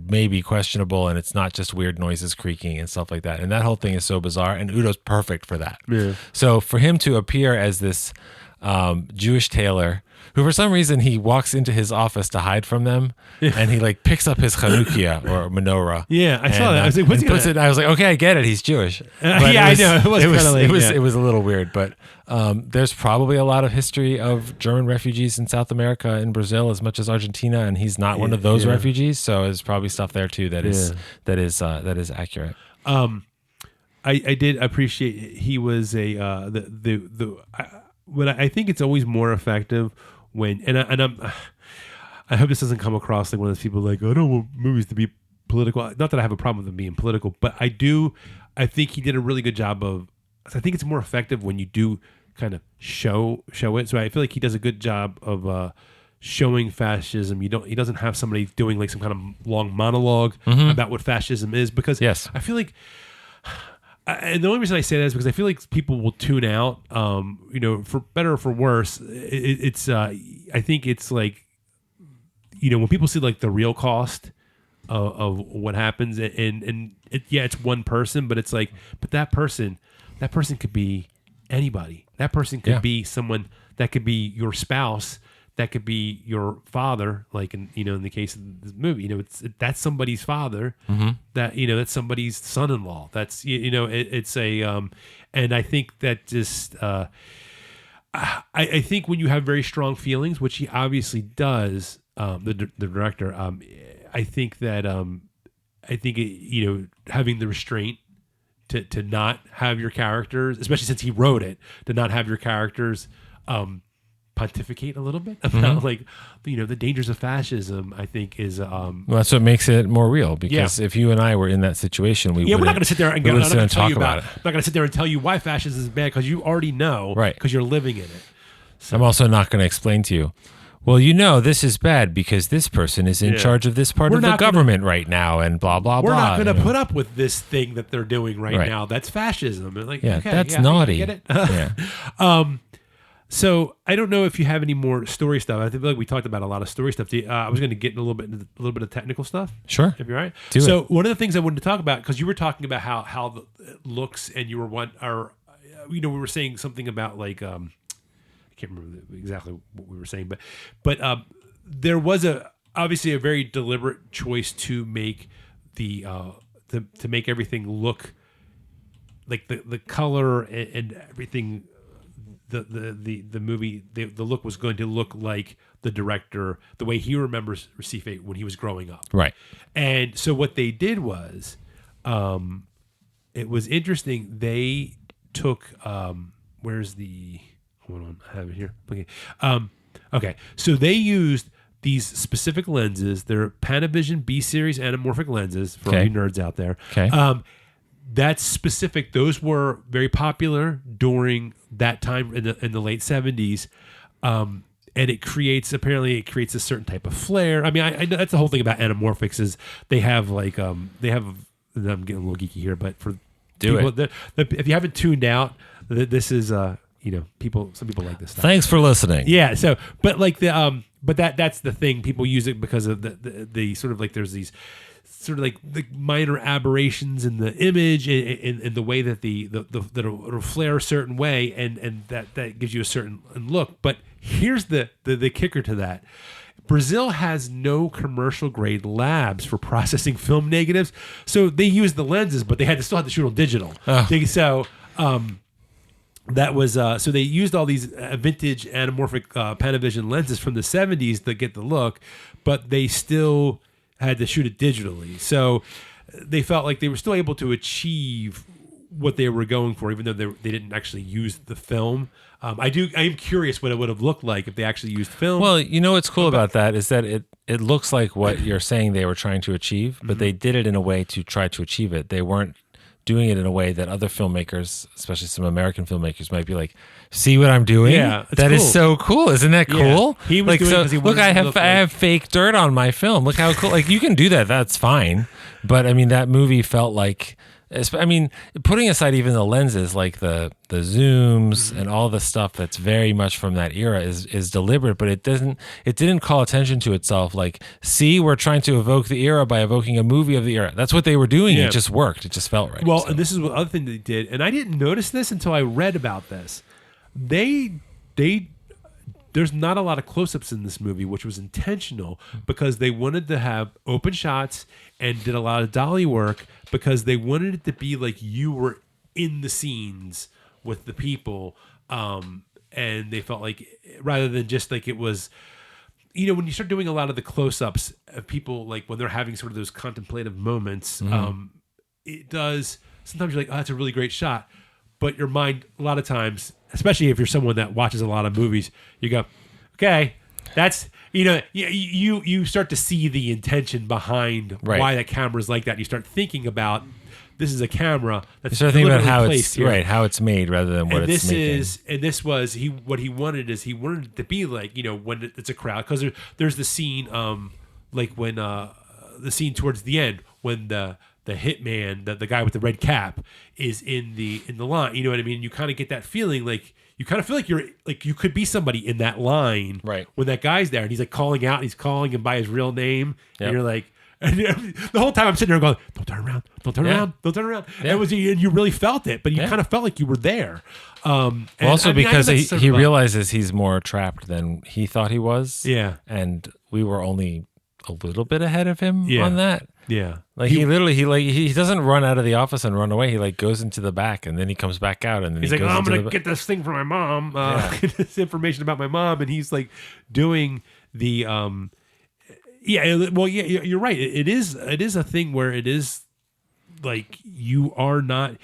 maybe questionable, and it's not just weird noises creaking and stuff like that. And that whole thing is so bizarre, and Udo's perfect for that. Yeah. So for him to appear as this Jewish tailor who for some reason he walks into his office to hide from them, and he like picks up his Chanukia or menorah. Yeah, I saw that. I was like, what's he gonna... I was like, okay, I get it. He's Jewish. I know. It was a little weird, but there's probably a lot of history of German refugees in South America and Brazil as much as Argentina, and he's not one of those refugees. So there's probably stuff there too that is accurate. I did appreciate he was I think it's always more effective when I hope this doesn't come across like one of those people like, I don't want movies to be political. Not that I have a problem with them being political, but I think he did a really good job of. I think it's more effective when you do kind of show it. So I feel like he does a good job of showing fascism. He doesn't have somebody doing like some kind of long monologue about what fascism is, because I feel like. And the only reason I say that is because I feel like people will tune out, for better or for worse. I think it's like, when people see like the real cost of what happens, and it's one person, but it's like, but that person could be anybody. That person could be someone that could be your spouse. That could be your father, like in the case of this movie, that's somebody's father, that's somebody's son-in-law. That's it's a, and I think that just, I think when you have very strong feelings, which he obviously does, the director, I think that, having the restraint to not have your characters, especially since he wrote it, to not have your characters, pontificate a little bit about the dangers of fascism, I think is well, that's what makes it more real, because if you and I were in that situation, we're not going to sit there and talk about it. I'm not going to sit there and tell you why fascism is bad, because you already know, right? Because you're living in it. So. I'm also not going to explain to you, well, this is bad because this person is in charge of this part of the government right now, and blah blah blah. We're not going to put up with this thing that they're doing right now. That's fascism. And that's naughty. I get it. So I don't know if you have any more story stuff. I feel like we talked about a lot of story stuff. I was going to get in a little bit of technical stuff. Sure, if you're all right. Do it. One of the things I wanted to talk about, because you were talking about how it looks, and you were we were saying something about like I can't remember exactly what we were saying, but there was obviously a very deliberate choice to make to make everything look like the color and everything. The movie, the look was going to look like the director, the way he remembers Recife when he was growing up. Right. And so what they did was, it was interesting. They took, hold on, I have it here. Okay. Okay. So they used these specific lenses. They're Panavision B series anamorphic lenses for all you nerds out there. Okay. That's specific. Those were very popular during that time in the late 70s. And it creates a certain type of flare. I mean, I know that's the whole thing about anamorphics is they have like, I'm getting a little geeky here, but for if you haven't tuned out, this is, some people like this stuff. Thanks for listening. Yeah. So, but like but that's the thing. People use it because of the sort of like, there's these sort of like the minor aberrations in the image and the way that it'll flare a certain way, and that gives you a certain look. But here's the kicker to that. Brazil has no commercial grade labs for processing film negatives, so they use the lenses, but they still had to shoot on digital. That was so they used all these vintage anamorphic Panavision lenses from the 70s to get the look, but they still had to shoot it digitally. So they felt like they were still able to achieve what they were going for, even though they didn't actually use the film. I am curious what it would have looked like if they actually used film. Well, what's cool about that is that it looks like what you're saying they were trying to achieve, but they did it in a way to try to achieve it. They weren't doing it in a way that other filmmakers, especially some American filmmakers, might be like, see what I'm doing? Yeah, that is so cool. Isn't that cool? He was doing it because he look, I have fake dirt on my film. Look how cool. Like, you can do that. That's fine. But I mean, that movie felt like, putting aside even the lenses, like the zooms and all the stuff that's very much from that era is deliberate, but it didn't call attention to itself. Like, see, we're trying to evoke the era by evoking a movie of the era. That's what they were doing. Yeah. It just worked. It just felt right. Well, and this is the other thing they did, and I didn't notice this until I read about this. They there's not a lot of close-ups in this movie, which was intentional because they wanted to have open shots and did a lot of dolly work because they wanted it to be like you were in the scenes with the people. And they felt like rather than just like it was, when you start doing a lot of the close-ups of people, like when they're having sort of those contemplative moments, it does, sometimes you're like, oh, that's a really great shot. But your mind, a lot of times, especially if you're someone that watches a lot of movies, you go, okay, that's, you start to see the intention behind why that camera's like that. You start thinking about, this is a camera that's you start thinking about how it's here. How it's made rather than what it's making. And this was what he wanted it to be like, when it's a crowd, because there's the scene, like when the scene towards the end when the hitman, the guy with the red cap, is in the line. You know what I mean? You kind of get that feeling like you kind of feel like you're like you could be somebody in that line, right? When that guy's there and he's like calling out, he's calling him by his real name, and you're like. And the whole time I'm sitting there going, "Don't turn around! Don't turn around! Don't turn around!" Yeah. And you really felt it, but you kind of felt like you were there. Also, because he realizes he's more trapped than he thought he was. Yeah, and we were only a little bit ahead of him on that. Yeah, like he doesn't run out of the office and run away. He like goes into the back and then he comes back out and then he's like, "I'm gonna get this thing from my mom. Get this information about my mom," and he's like doing the. Yeah, well, yeah, you're right. It is a thing where it is like you are not.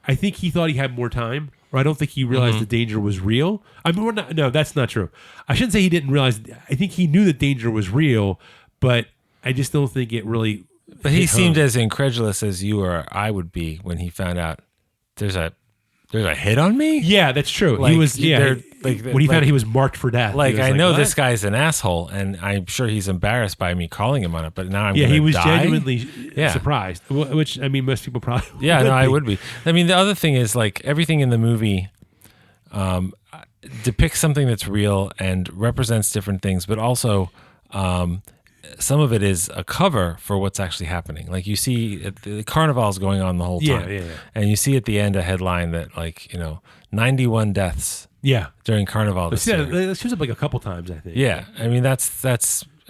I think he thought he had more time, or I don't think he realized the danger was real. I mean, no, that's not true. I shouldn't say he didn't realize. I think he knew the danger was real, but I just don't think it really. But he seemed as incredulous as you or I would be when he found out there's a hit on me. Yeah, that's true. Like, he was when he found out he was marked for death. Like I know this guy's an asshole, and I'm sure he's embarrassed by me calling him on it. But now I'm he was genuinely surprised. Which I mean, most people probably I would be. I mean, the other thing is like everything in the movie depicts something that's real and represents different things, but also. Some of it is a cover for what's actually happening. Like you see the carnival's going on the whole time. Yeah. And you see at the end a headline that 91 deaths during carnival this year. It shows up like a couple times, I think. Yeah. I mean, that's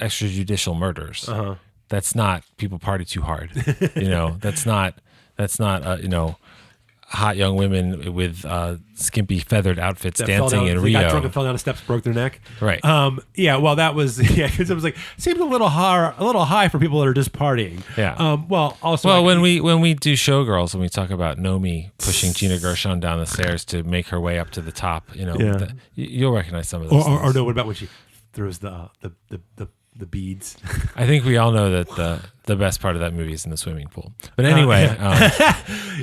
extrajudicial murders. Uh-huh. That's not people party too hard. That's not hot young women with skimpy feathered outfits dancing in Rio. Got drunk and fell down the steps, broke their neck. Right. Well, that was because it was like seemed a little high for people that are just partying. Yeah. When we do Showgirls and we talk about Nomi pushing Gina Gershon down the stairs to make her way up to the top, you'll recognize some of those. Or no, what about when she throws the beads? I think we all know that the best part of that movie is in the swimming pool. But anyway,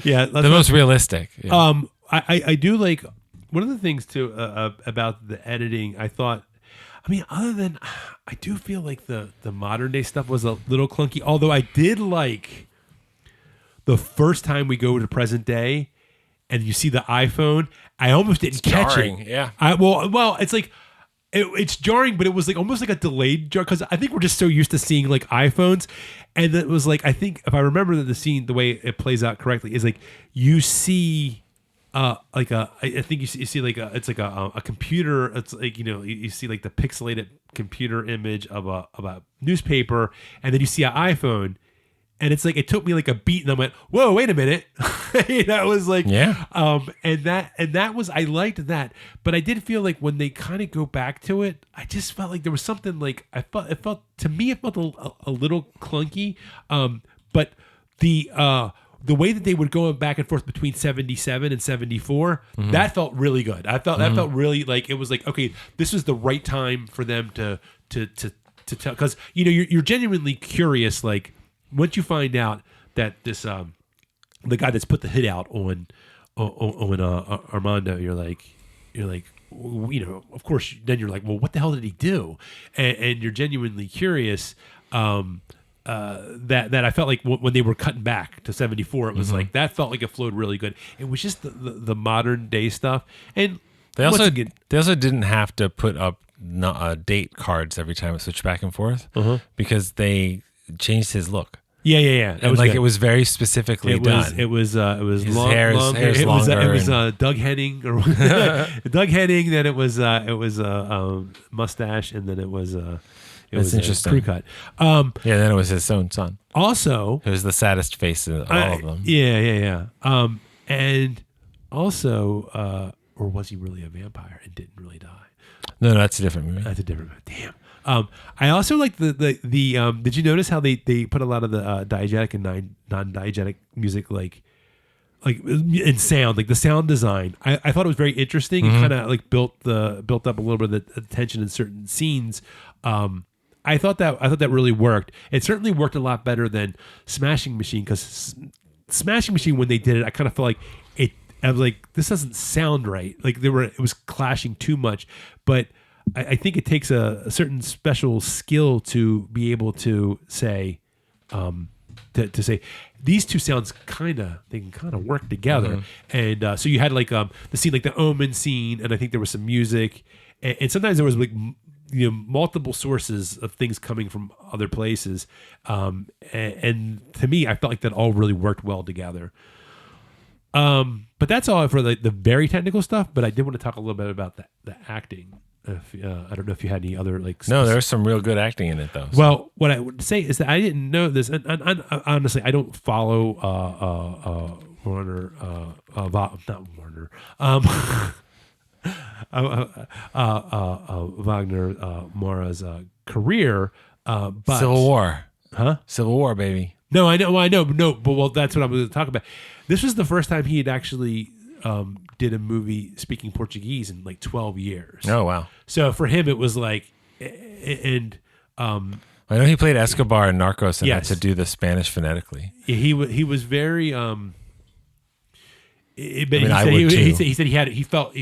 the most realistic. Yeah. I do like one of the things too about the editing. I thought, I mean, other than I do feel like the modern day stuff was a little clunky. Although I did like the first time we go to present day and you see the iPhone, I almost didn't catch it. Yeah. Well, it's like. It's jarring, but it was like almost like a delayed jar because I think we're just so used to seeing like iPhones, and it was like I think if I remember the scene the way it plays out correctly is like you see I think you see like it's like a computer. It's like you see like the pixelated computer image of a newspaper, and then you see an iPhone. And it's like it took me like a beat, and I went, "Whoa, wait a minute!" That was like, and that was I liked that, but I did feel like when they kind of go back to it, I just felt like there was something like it felt to me it felt a little clunky, but the way that they would go back and forth between 77 and 74, that felt really good. I felt that felt really like it was like okay, this was the right time for them to tell because you're genuinely curious like. Once you find out that this the guy that's put the hit out on Armando, you're like of course then you're like, well, what the hell did he do? And you're genuinely curious. That I felt like when they were cutting back to 74, it was like that felt like it flowed really good. It was just the modern day stuff, and they also didn't have to put up date cards every time it switched back and forth because they changed his look. Yeah. And like good. It was very specifically done. It was His long. Hair's It longer was Doug Henning or Doug Henning. Then it was mustache, and then it was interesting. Crew cut. Then it was his own son. Also, it was the saddest face of all of them. Yeah. And also, or was he really a vampire and didn't really die? No, that's a different movie. That's a different movie. Damn. I also like the did you notice how they put a lot of the diegetic and non-diegetic music like in sound, like the sound design. I thought it was very interesting. Mm-hmm. It kind of like built up a little bit of the tension in certain scenes. I thought that really worked. It certainly worked a lot better than Smashing Machine, because Smashing Machine, when they did it, I kind of felt like it. I was like, this doesn't sound right. Like it was clashing too much. But I think it takes a certain special skill to be able to say, to say these two sounds they can kind of work together. Mm-hmm. And so you had like the scene, like the Omen scene, and I think there was some music, and sometimes there was like multiple sources of things coming from other places. And to me, I felt like that all really worked well together. But that's all for the very technical stuff. But I did want to talk a little bit about the acting. I don't know if you had any other like. No, there's some real good acting in it though. So. Well, what I would say is that I didn't know this, and honestly, I don't follow Warner, not Warner, Wagner Moura's career. But Civil War, huh? Civil War, baby. No, I know. No, but that's what I'm going to talk about. This was the first time he had actually did a movie speaking Portuguese in like 12 years. Oh, wow. So for him, it was like, and I know he played Escobar in Narcos and had to do the Spanish phonetically. He was very. But he said he felt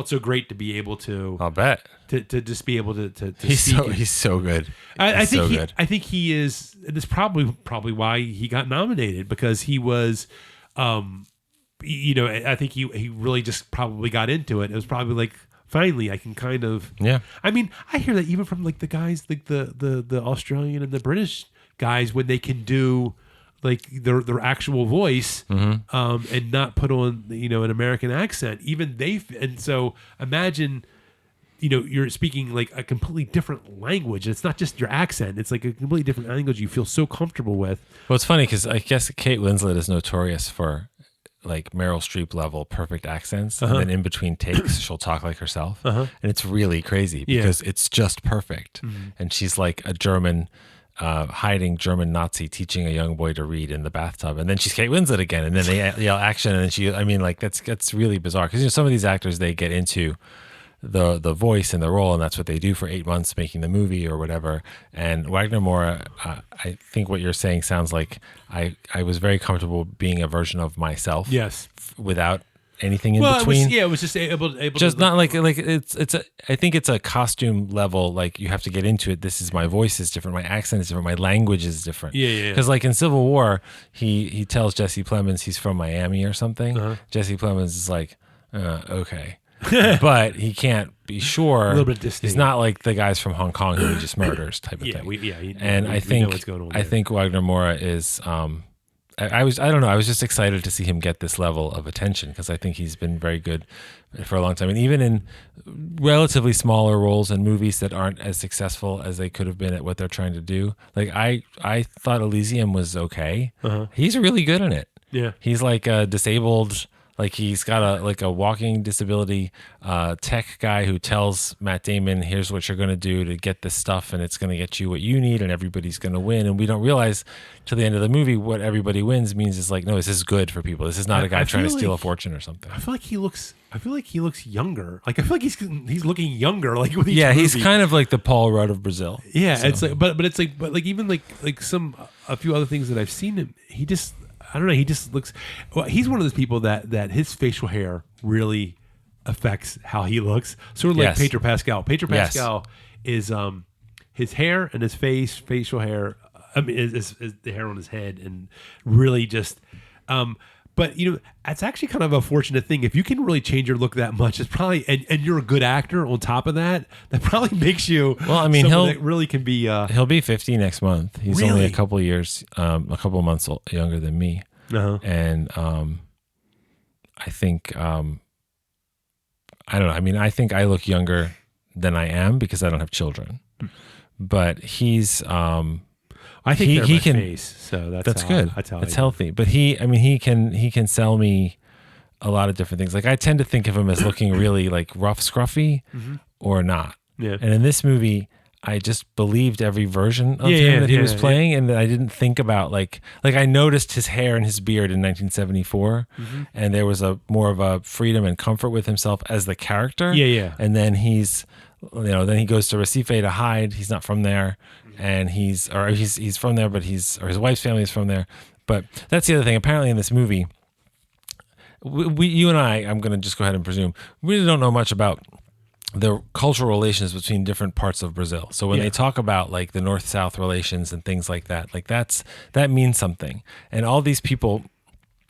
so great to be able to. I'll bet to just be able to he's so good. I think he is. And it's probably why he got nominated, because he was. I think he really just probably got into it. It was probably like, finally, I can kind of. Yeah. I mean, I hear that even from like the guys, like the Australian and the British guys, when they can do like their actual voice, and not put on an American accent. Even and so imagine, you're speaking like a completely different language. It's not just your accent; it's like a completely different language you feel so comfortable with. Well, it's funny because I guess Kate Winslet is notorious for like Meryl Streep level perfect accents, and then in between takes she'll talk like herself, and it's really crazy because it's just perfect. And she's like a German. Hiding German Nazi teaching a young boy to read in the bathtub, and then she's Kate Winslet again, and then they yell action, and then that's really bizarre because some of these actors, they get into the voice and the role, and that's what they do for 8 months making the movie or whatever. And Wagner Moura, I think what you're saying sounds like I was very comfortable being a version of myself, without anything in between. It was just able just to, not like I think it's a costume level, like you have to get into it. This is, my voice is different, my accent is different, my language is different. Because like in Civil War, he tells Jesse Plemons he's from Miami or something. Jesse Plemons is like, okay. But he can't be sure. A little bit distinct. He's not like the guys from Hong Kong who he just murders type of thing. I think Wagner Moura is I don't know. I was just excited to see him get this level of attention because I think he's been very good for a long time. And even in relatively smaller roles in movies that aren't as successful as they could have been at what they're trying to do. Like I thought Elysium was okay. He's really good in it. Yeah. He's like a disabled, like he's got a walking disability tech guy who tells Matt Damon, here's what you're going to do to get this stuff, and it's going to get you what you need, and everybody's going to win. And we don't realize till the end of the movie what everybody wins means is like, no, this is good for people. This is not a guy trying to steal a fortune or something. I feel like he looks younger. Like I feel like he's looking younger. Like with each movie. He's kind of like the Paul Rudd of Brazil. Yeah, so. It's like, but it's like, but like even like a few other things that I've seen him, he just. I don't know. He just looks. Well, he's one of those people that his facial hair really affects how he looks. Sort of like Pedro Pascal. Pedro Pascal is his hair and his facial hair. I mean, is the hair on his head, and really just. But But that's actually kind of a fortunate thing. If you can really change your look that much, it's probably and you're a good actor on top of that. That probably makes you. Well, I mean, that really can be. He'll be 50 next month. He's really? only a couple of months younger than me, and I think I don't know. I mean, I think I look younger than I am because I don't have children, but he's. I think he can. Face, so that's good. It's healthy. But he can sell me a lot of different things. Like I tend to think of him as looking really like rough, scruffy, or not. Yeah. And in this movie, I just believed every version of him that he was playing, and that I didn't think about like I noticed his hair and his beard in 1974, and there was a more of a freedom and comfort with himself as the character. Yeah. And then he's then he goes to Recife to hide. He's not from there. And he's from there, but his wife's family is from there. But that's the other thing. Apparently, in this movie, you and I'm going to just go ahead and presume, we really don't know much about the cultural relations between different parts of Brazil. So when they talk about like the North-South relations and things like that means something. And all these people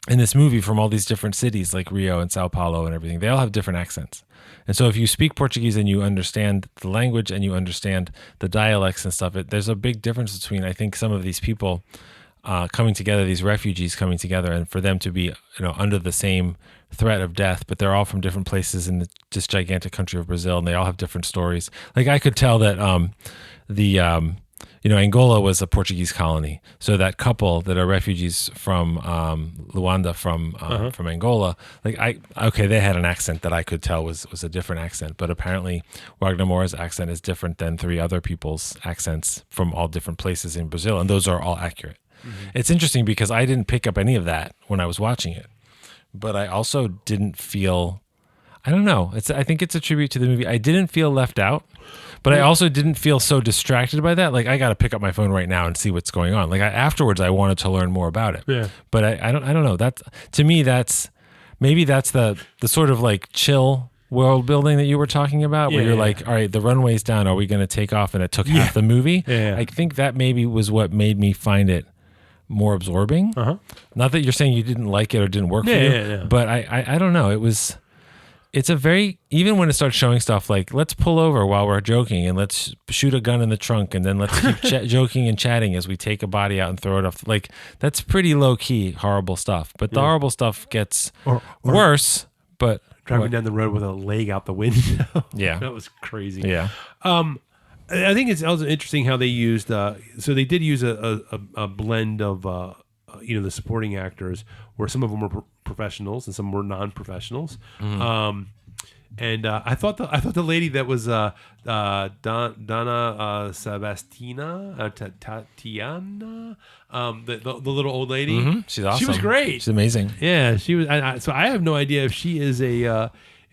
in this movie from all these different cities, like Rio and Sao Paulo and everything, they all have different accents. And so if you speak Portuguese and you understand the language and you understand the dialects and stuff, there's a big difference between, I think, some of these people coming together, these refugees coming together, and for them to be under the same threat of death, but they're all from different places in this gigantic country of Brazil, and they all have different stories. Like I could tell that Angola was a Portuguese colony. So that couple that are refugees from Luanda, from Angola, they had an accent that I could tell was a different accent. But apparently Wagner Moura's accent is different than three other people's accents from all different places in Brazil, and those are all accurate. It's interesting because I didn't pick up any of that when I was watching it, but I also didn't feel. I don't know. I think it's a tribute to the movie. I didn't feel left out, but I also didn't feel so distracted by that. Like I got to pick up my phone right now and see what's going on. Like afterwards, I wanted to learn more about it. Yeah. But I don't know. To me, that's the sort of like chill world building that you were talking about, where you're like, all right, the runway's down. Are we going to take off? And it took half the movie. Yeah. I think that maybe was what made me find it more absorbing. Not that you're saying you didn't like it or didn't work for you, but I don't know. It's a very, even when it starts showing stuff like, let's pull over while we're joking and let's shoot a gun in the trunk and then let's keep joking and chatting as we take a body out and throw it off. Like, that's pretty low key, horrible stuff. But the horrible stuff gets worse. But driving down the road with a leg out the window. Yeah. That was crazy. Yeah. I think it's also interesting how they used, so they did use a blend of, the supporting actors, where some of them were professionals and some were non-professionals. And I thought the lady that was Donna Sebastina, Tatiana, the little old lady. She's awesome. She was great. She's amazing. Yeah, she was. So I have no idea if she is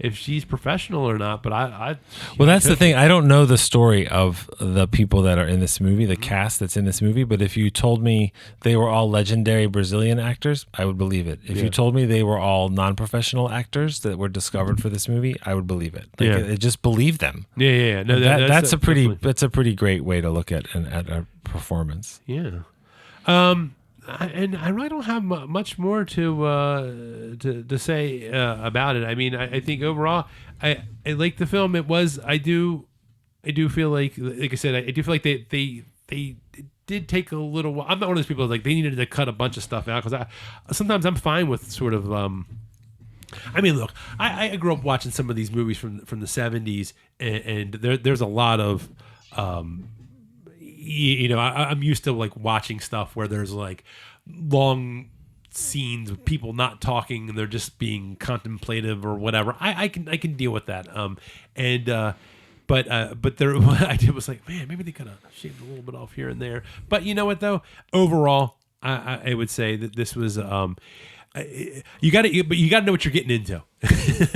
if she's professional or not, but well, that's the thing. I don't know the story of the people that are in this movie, the cast that's in this movie, but if you told me they were all legendary Brazilian actors, I would believe it. If you told me they were all non-professional actors that were discovered for this movie, I would believe it. I just believe them. Yeah. No, that's a pretty great way to look at a performance. Yeah. And I really don't have much more to say about it. I mean, I think overall, I like the film. I do feel like I said, I do feel like they did take a little while. I'm not one of those people like they needed to cut a bunch of stuff out, because sometimes I'm fine with sort of. I mean, look, I grew up watching some of these movies from the 70s, and there's a lot of. I'm used to like watching stuff where there's like long scenes of people not talking and they're just being contemplative or whatever. I can deal with that. But there, what I did was like, man, maybe they could have shaved a little bit off here and there. But you know what though? Overall, I would say that this was. You got to know what you're getting into.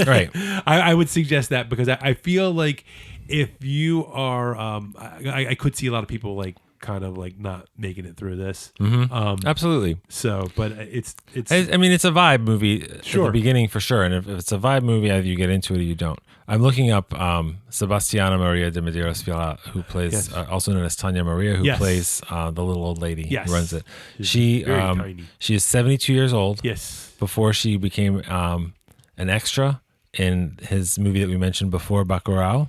Right. I would suggest that, because I feel like if you are, I could see a lot of people like kind of like not making it through this. Absolutely. So, but it's. I mean, it's a vibe movie at Sure. the beginning for sure. And if it's a vibe movie, either you get into it or you don't. I'm looking up Sebastiana Maria de Medeiros Vila, who plays, also known as Tanya Maria, who plays the little old lady who runs it. She is 72 years old. Yes. Before she became an extra in his movie that we mentioned before, Bacurau.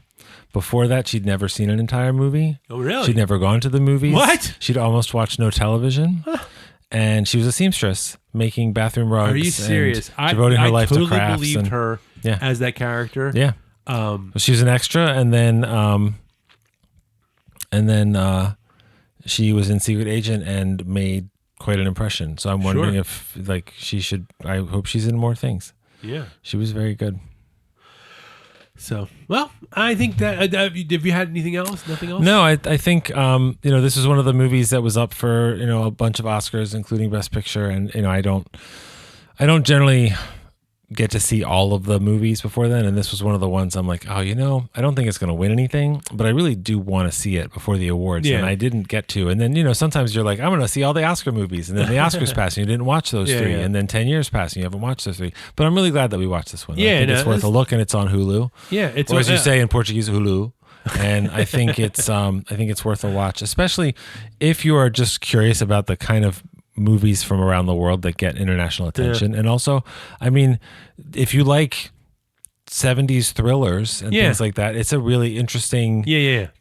Before that, she'd never seen an entire movie. Oh, really? She'd never gone to the movies. What? She'd almost watched no television. And she was a seamstress making bathroom rugs. Are you serious? Devoting her life totally to crafts. Believed her as that character. Yeah. She was an extra, and then she was in Secret Agent and made quite an impression. So I'm wondering if like she should. I hope she's in more things. Yeah, she was very good. So, well, I think that have you had anything else? Nothing else? No, I think this was one of the movies that was up for a bunch of Oscars, including Best Picture, and I don't generally get to see all of the movies before then, and this was one of the ones I'm like, I don't think it's going to win anything, but I really do want to see it before the awards, and I didn't get to. And then sometimes you're like, I'm going to see all the Oscar movies, and then the Oscars pass, and you didn't watch those three, and then 10 years pass, and you haven't watched those three. But I'm really glad that we watched this one. I think it's worth a look, and it's on Hulu. Yeah, it's or as you say in Portuguese, Hulu. And I think it's worth a watch, especially if you are just curious about the kind of movies from around the world that get international attention. And also, I mean, if you like 70s thrillers and things like that, it's a really interesting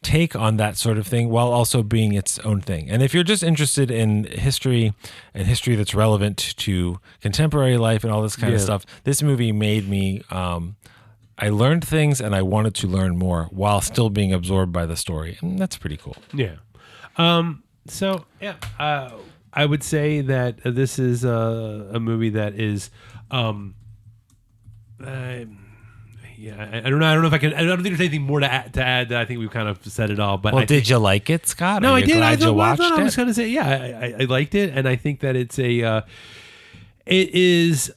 take on that sort of thing while also being its own thing. And if you're just interested in history and history that's relevant to contemporary life and all this kind of stuff, this movie made me I learned things and I wanted to learn more while still being absorbed by the story. And that's pretty cool. Yeah. I would say that this is a movie that is, I don't know. I don't know if I can. I don't think there's anything more to add. That I think we've kind of said it all. But did you like it, Scott? No, I did. I thought I was going to say, I liked it, and I think that it is.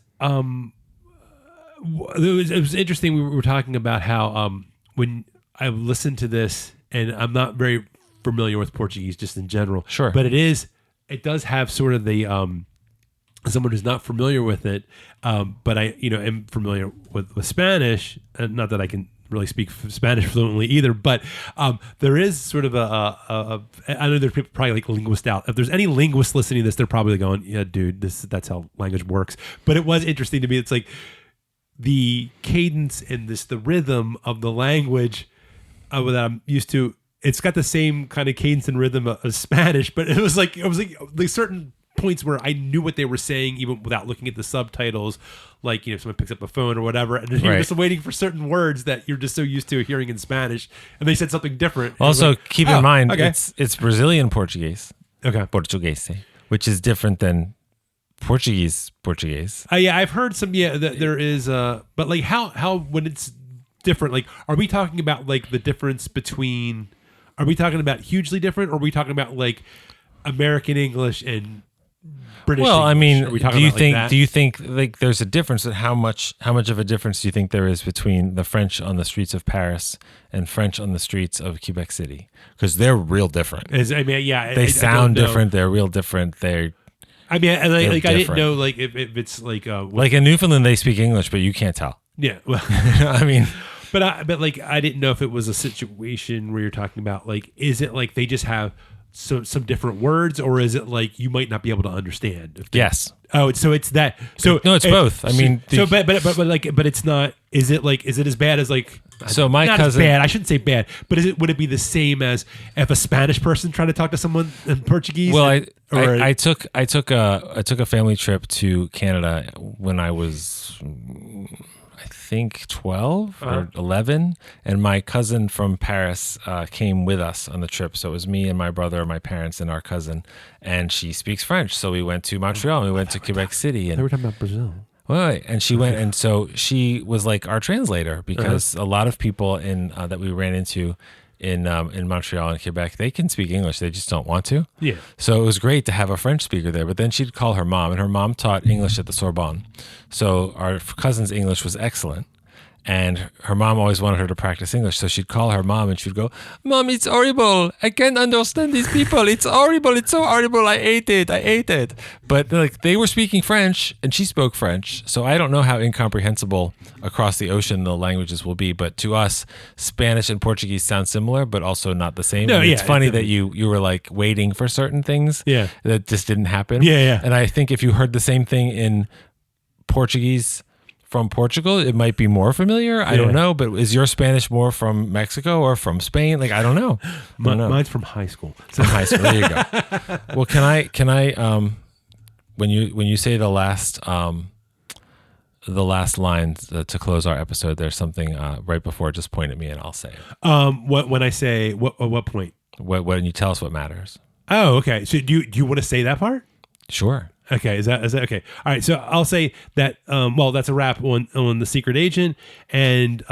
It was interesting. We were talking about how when I listened to this, and I'm not very familiar with Portuguese just in general. Sure, but it does have sort of the someone who's not familiar with it, but I am familiar with Spanish, and not that I can really speak Spanish fluently either, but there is sort of I know there's people probably like linguists out. If there's any linguists listening to this, they're probably going, yeah, dude, that's how language works. But it was interesting to me. It's like the cadence and the rhythm of the language that I'm used to. It's got the same kind of cadence and rhythm as Spanish, but it was like certain points where I knew what they were saying even without looking at the subtitles. Like, if someone picks up a phone or whatever, and you're just waiting for certain words that you're just so used to hearing in Spanish, and they said something different. Also, like, keep in mind, okay. it's Brazilian Portuguese. Okay. Portuguese, which is different than Portuguese. I've heard some, that there is, but like how when it's different, like, are we talking about like the difference between, are we talking about hugely different, or are we talking about like American English and British English? I mean, do you think like there's a difference? How much of a difference do you think there is between the French on the streets of Paris and French on the streets of Quebec City? Because they're real different. They sound different. They're real different. I didn't know like if it's like like in Newfoundland they speak English, but you can't tell. Yeah, well, I mean. But like I didn't know if it was a situation where you're talking about like, is it like they just have some different words, or is it like you might not be able to understand? Yes. Oh, so it's that. So no, it's both. I mean, but it's not. Is it as bad as like? So my not cousin. As bad. I shouldn't say bad, but would it be the same as if a Spanish person tried to talk to someone in Portuguese? Well, I took a family trip to Canada when I was, I think 12 or 11, and my cousin from Paris came with us on the trip. So it was me and my brother, my parents, and our cousin, and she speaks French. So we went to Montreal, and we went to Quebec City. And they were talking about Brazil. Well, and she went, and so she was like our translator, because a lot of people in that we ran into in Montreal and Quebec, they can speak English, they just don't want to. Yeah. So it was great to have a French speaker there. But then she'd call her mom, and her mom taught English at the Sorbonne. So our cousin's English was excellent. And her mom always wanted her to practice English. So she'd call her mom and she'd go, "Mom, it's horrible. I can't understand these people. It's horrible. It's so horrible. I ate it. But like they were speaking French and she spoke French. So I don't know how incomprehensible across the ocean the languages will be. But to us, Spanish and Portuguese sound similar, but also not the same. No, it's funny that you were like waiting for certain things that just didn't happen. Yeah. And I think if you heard the same thing in Portuguese from Portugal, it might be more familiar. I don't know, but is your Spanish more from Mexico or from Spain? Like I don't know. Mine's from high school. From high school. There you go. Well, can I when you say the last lines to close our episode, there's something right before. Just point at me and I'll say it. When I say what point? When you tell us what matters. Oh, okay. So do you want to say that part? Sure. Okay, is that okay? All right, so I'll say that. Well, that's a wrap on The Secret Agent, and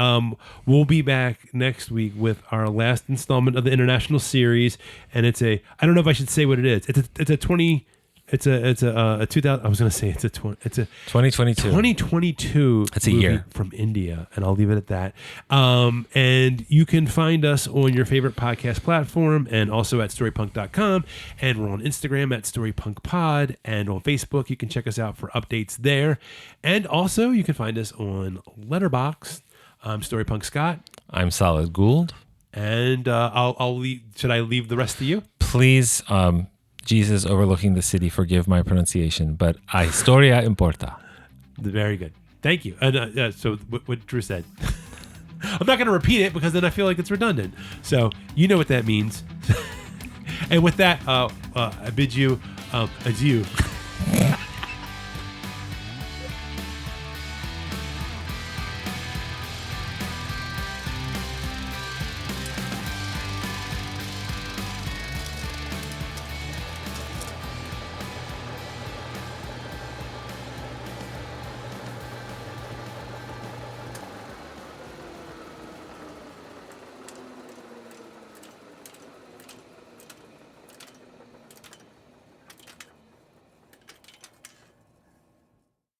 we'll be back next week with our last installment of the international series. And it's I don't know if I should say what it is. It's a 2000. I was going to say it's a 2022. 2022. That's a year from India, and I'll leave it at that. And you can find us on your favorite podcast platform, and also at storypunk.com. And we're on Instagram at storypunkpod, and on Facebook you can check us out for updates there. And also you can find us on Letterboxd. I'm Storypunk Scott. I'm Solid Gould. And I'll leave. Should I leave the rest to you? Please. Jesus overlooking the city, forgive my pronunciation, but a historia importa. Very good. Thank you. And so what Drew said. I'm not going to repeat it because then I feel like it's redundant. So you know what that means. And with that, I bid you adieu.